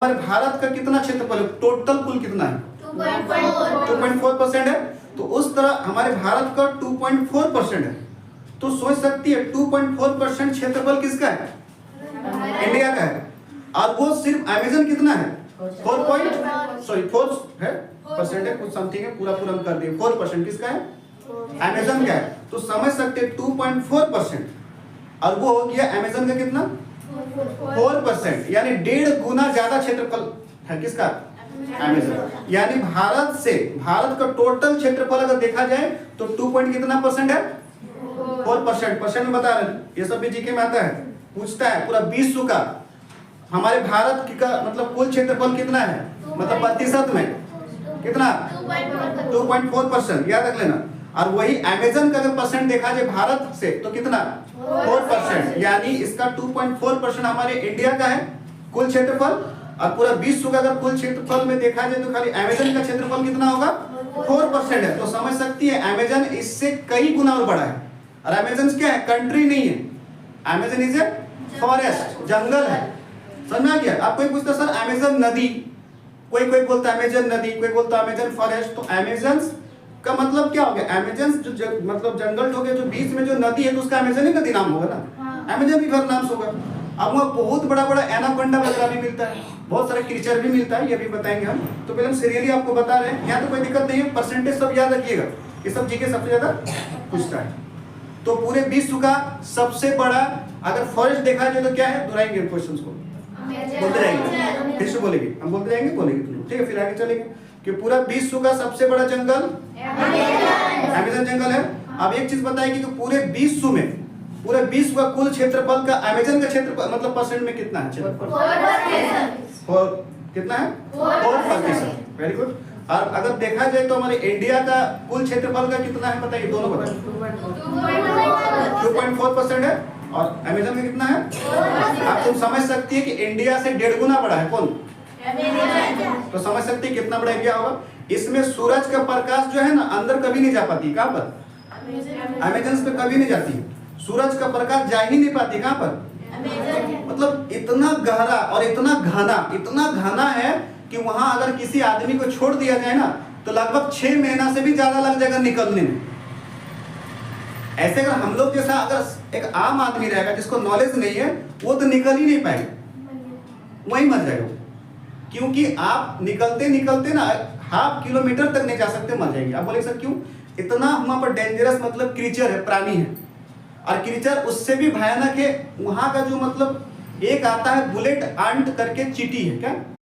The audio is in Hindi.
हमारे भारत का कितना क्षेत्रफल है, टोटल कुल कितना है 2.4% है। तो उस तरह हमारे भारत का 2.4% है। तो सोच सकती है 2.4% क्षेत्रफल किसका है, इंडिया का है। और वो सिर्फ अमेज़न कितना है 4 है परसेंट है, कुछ समथिंग है, पूरा पूरा हम कर दिए 4% किसका है, अमेज़न का है। तो समझ सकते हैं 2.4% और वो हो गया अमेज़न का कितना 4%, यानी 1.5 गुना ज्यादा क्षेत्रफल है किसका, अमेज़न। यानी भारत का टोटल क्षेत्रफल अगर देखा जाए तो 2 कितना परसेंट है 4%। परसेंट में बता रहे हैं, ये सब भी जीके में आता है, पूछता है पूरा विश्व का हमारे भारत का मतलब कुल क्षेत्रफल कितना है, मतलब प्रतिशत में कितना 2.4%, याद रख लेना। और वही अमेज़न का अगर परसेंट देखा जाए भारत से तो कितना 4%, यानी इसका 2.4% हमारे इंडिया का है कुल क्षेत्रफल। और पूरा विश्व का अगर कुल क्षेत्रफल में देखा जाए तो खाली अमेज़न का क्षेत्रफल कितना होगा 4% है। तो समझ सकती है अमेज़न इससे कई गुना और बड़ा है। और अमेज़न क्या है, कंट्री नहीं है, अमेज़न इज ए फॉरेस्ट, जंगल है। समझ में आ गया। आप कोई पूछता सर अमेज़न नदी, कोई बोलता है अमेज़न नदी, कोई बोलता है अमेज़न फॉरेस्ट। तो अमेज़न का मतलब क्या हो गया, अमेज़न जो मतलब जंगल हो गया, जो बीच में जो नदी है तो उसका अमेज़न ही नदी नाम होगा ना, अमेज़न रिवर नाम से होगा। अब वहाँ बहुत बड़ा एनाकोंडा वगैरह भी मिलता है, बहुत सारे क्रीचर भी मिलता है, ये भी बताएंगे हम। तो पहले हम सीरियली आपको बता रहे हैं, यहाँ तो कोई दिक्कत नहीं है, परसेंटेज सब याद रखिएगा, ये सब जीके सबसे ज्यादा पूछता है। तो पूरे विश्व का सबसे बड़ा अगर फॉरेस्ट देखा जाए तो क्या है, दोहराएंगे क्वेश्चन को, बोलते रहेंगे, फिर से बोलेंगे, हम बोलते रहेंगे, ठीक है। फिर आगे चलेंगे कि पूरा विश्व का सबसे बड़ा जंगल अमेज़न जंगल है। अब एक चीज बताएगी कि पूरे विश्व का कुल क्षेत्रफल का अमेज़न का क्षेत्रफल मतलब परसेंट में कितना है, कितना है 4%। Very good. और अगर देखा जाए तो हमारे इंडिया का कुल क्षेत्रफल का कितना है बताइए, दोनों बताइए। 2.4% है और अमेज़न का कितना है। आप तुम समझ सकती है कि इंडिया से 1.5 गुना बड़ा है कौन, तो समझ सकते हैं कितना बड़ा एरिया होगा। इसमें सूरज का प्रकाश जो है ना अंदर कभी नहीं जा पाती, कहां पर, अमेज़न पे कभी नहीं जाती, सूरज का प्रकाश जा ही नहीं पाती, कहां पर, मतलब इतना गहरा और इतना घना है कि वहां अगर किसी आदमी को छोड़ दिया जाए ना तो लगभग 6 महीना से भी ज्यादा लग जाएगा निकलने में। ऐसे अगर हम लोग जैसा अगर एक आम आदमी रहेगा जिसको नॉलेज नहीं है वो तो निकल ही नहीं पाएगा, वहीं मर जाएगा, क्योंकि आप निकलते ना 1/2 किलोमीटर तक नहीं जा सकते, मर जाएंगे। आप बोले सर क्यों, इतना वहां पर डेंजरस मतलब क्रीचर है, प्राणी है। और क्रीचर उससे भी भयानक है वहां का जो मतलब एक आता है बुलेट आंट करके चींटी है क्या,